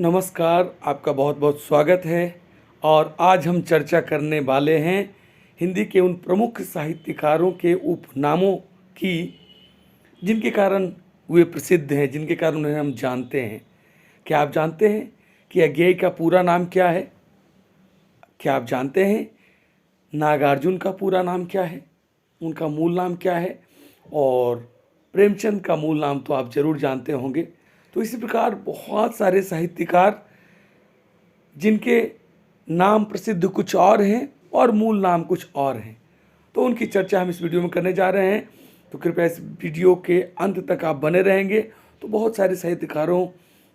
नमस्कार, आपका बहुत बहुत स्वागत है। और आज हम चर्चा करने वाले हैं हिंदी के उन प्रमुख साहित्यकारों के उपनामों की जिनके कारण वे प्रसिद्ध हैं, जिनके कारण उन्हें हम जानते हैं। क्या आप जानते हैं कि अज्ञेय का पूरा नाम क्या है? क्या आप जानते हैं नागार्जुन का पूरा नाम क्या है, उनका मूल नाम क्या है? और प्रेमचंद का मूल नाम तो आप ज़रूर जानते होंगे। तो इसी प्रकार बहुत सारे साहित्यकार जिनके नाम प्रसिद्ध कुछ और हैं और मूल नाम कुछ और हैं, तो उनकी चर्चा हम इस वीडियो में करने जा रहे हैं। तो कृपया इस वीडियो के अंत तक आप बने रहेंगे तो बहुत सारे साहित्यकारों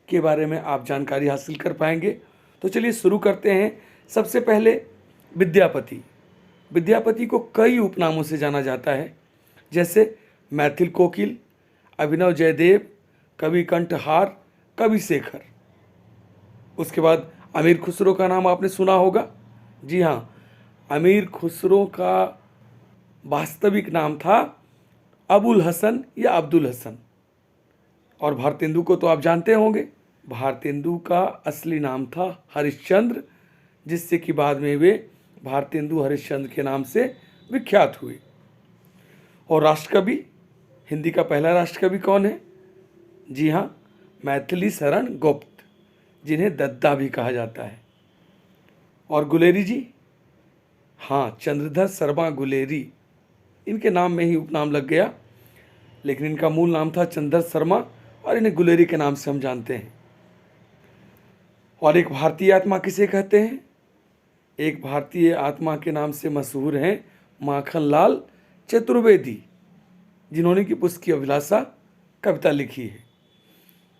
के बारे में आप जानकारी हासिल कर पाएंगे। तो चलिए शुरू करते हैं। सबसे पहले विद्यापति। विद्यापति को कई उपनामों से जाना जाता है, जैसे मैथिल कोकिल, अभिनव जयदेव, कवि कंठहार, कवि शेखर। उसके बाद अमीर खुसरो का नाम आपने सुना होगा। जी हाँ, अमीर खुसरो का वास्तविक नाम था अबुल हसन या अब्दुल हसन। और भारतेंदु को तो आप जानते होंगे। भारतेंदु का असली नाम था हरिश्चंद्र, जिससे कि बाद में वे भारतेंदु हरिश्चंद्र के नाम से विख्यात हुए। और राष्ट्रकवि, हिंदी का पहला राष्ट्रकवि कौन है? जी हाँ, मैथिली शरण गुप्त, जिन्हें दद्दा भी कहा जाता है। और गुलेरी जी, हाँ, चंद्रधर शर्मा गुलेरी, इनके नाम में ही उपनाम लग गया, लेकिन इनका मूल नाम था चंद्रधर शर्मा और इन्हें गुलेरी के नाम से हम जानते हैं। और एक भारतीय आत्मा किसे कहते हैं? एक भारतीय आत्मा के नाम से मशहूर हैं माखनलाल चतुर्वेदी, जिन्होंने कि पुष्प की अभिलाषा कविता लिखी है।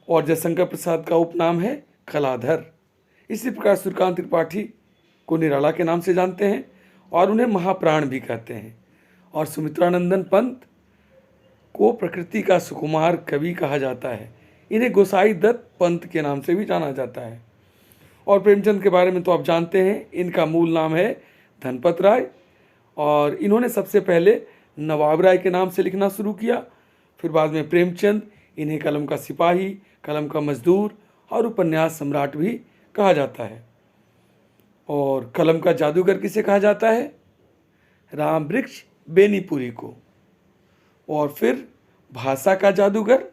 और जयशंकर प्रसाद का उपनाम है कलाधर। इसी प्रकार सूर्यकांत त्रिपाठी को निराला के नाम से जानते हैं और उन्हें महाप्राण भी कहते हैं। और सुमित्रानंदन पंत को प्रकृति का सुकुमार कवि कहा जाता है। इन्हें गोसाई दत्त पंत के नाम से भी जाना जाता है। और प्रेमचंद के बारे में तो आप जानते हैं, इनका मूल नाम है धनपत राय और इन्होंने सबसे पहले नवाब राय के नाम से लिखना शुरू किया। फिर बाद में प्रेमचंद इन्हें कलम का सिपाही, कलम का मजदूर और उपन्यास सम्राट भी कहा जाता है। और कलम का जादूगर किसे कहा जाता है? राम वृक्ष बेनीपुरी को। और फिर भाषा का जादूगर,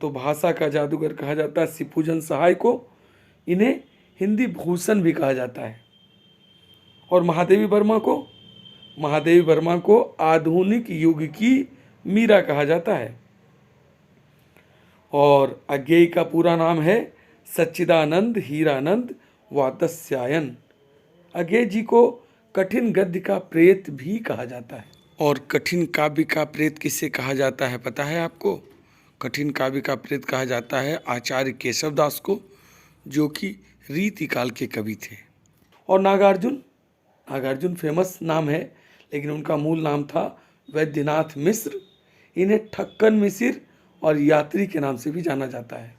तो भाषा का जादूगर कहा जाता है शिवपूजन सहाय को। इन्हें हिंदी भूषण भी कहा जाता है। और महादेवी वर्मा को आधुनिक युग की मीरा कहा जाता है। और अज्ञेय का पूरा नाम है सच्चिदानंद हीरानंद वात्स्यायन। अज्ञेय जी को कठिन गद्य का प्रेत भी कहा जाता है। और कठिन काव्य का प्रेत किसे कहा जाता है पता है आपको? कठिन काव्य का प्रेत कहा जाता है आचार्य केशवदास को, जो कि रीति काल के कवि थे। और नागार्जुन फेमस नाम है, लेकिन उनका मूल नाम था वैद्यनाथ मिश्र। इन्हें ठक्कन मिसिर और यात्री के नाम से भी जाना जाता है।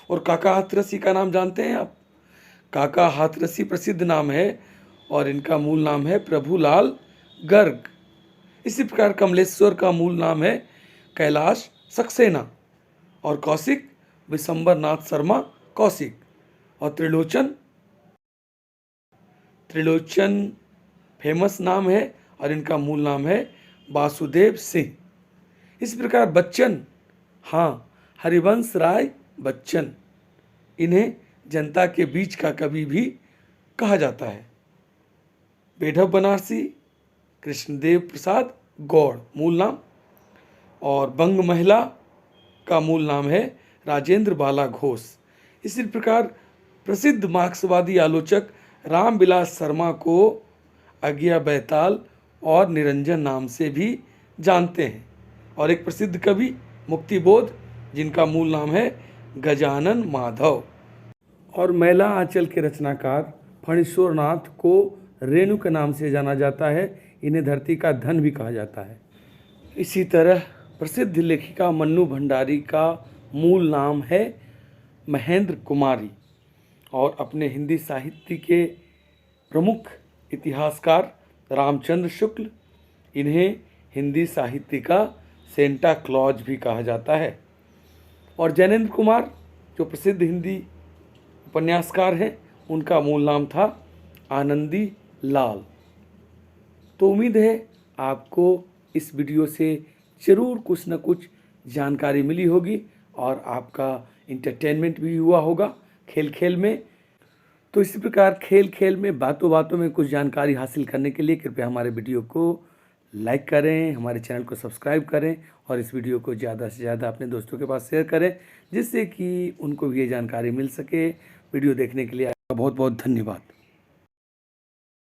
और काका हाथरसी का नाम जानते हैं आप? काका हाथरसी प्रसिद्ध नाम है और इनका मूल नाम है प्रभुलाल गर्ग। इसी प्रकार कमलेश्वर का मूल नाम है कैलाश सक्सेना। और कौशिक विशंबर नाथ शर्मा कौशिक। और त्रिलोचन फेमस नाम है और इनका मूल नाम है वासुदेव सिंह। इस प्रकार बच्चन, हाँ, हरिवंश राय बच्चन, इन्हें जनता के बीच का कवि भी कहा जाता है। बेढब बनारसी कृष्णदेव प्रसाद गौड़ मूल नाम। और बंग महिला का मूल नाम है राजेंद्र बाला घोष। इसी प्रकार प्रसिद्ध मार्क्सवादी आलोचक रामविलास शर्मा को अज्ञा बैताल और निरंजन नाम से भी जानते हैं। और एक प्रसिद्ध कवि मुक्तिबोध, जिनका मूल नाम है गजानन माधव। और मैला आंचल के रचनाकार फणीश्वर नाथ को रेणु के नाम से जाना जाता है। इन्हें धरती का धन भी कहा जाता है। इसी तरह प्रसिद्ध लेखिका मन्नू भंडारी का मूल नाम है महेंद्र कुमारी। और अपने हिंदी साहित्य के प्रमुख इतिहासकार रामचंद्र शुक्ल, इन्हें हिंदी साहित्य का सेंटा क्लॉज भी कहा जाता है। और जैनेन्द्र कुमार, जो प्रसिद्ध हिंदी उपन्यासकार हैं, उनका मूल नाम था आनंदी लाल। तो उम्मीद है आपको इस वीडियो से ज़रूर कुछ न कुछ जानकारी मिली होगी और आपका इंटरटेनमेंट भी हुआ होगा खेल खेल में। तो इसी प्रकार खेल खेल में बातों बातों में कुछ जानकारी हासिल करने के लिए कृपया हमारे वीडियो को लाइक करें, हमारे चैनल को सब्सक्राइब करें और इस वीडियो को ज़्यादा से ज़्यादा अपने दोस्तों के पास शेयर करें, जिससे कि उनको भी ये जानकारी मिल सके। वीडियो देखने के लिए आपका बहुत बहुत धन्यवाद।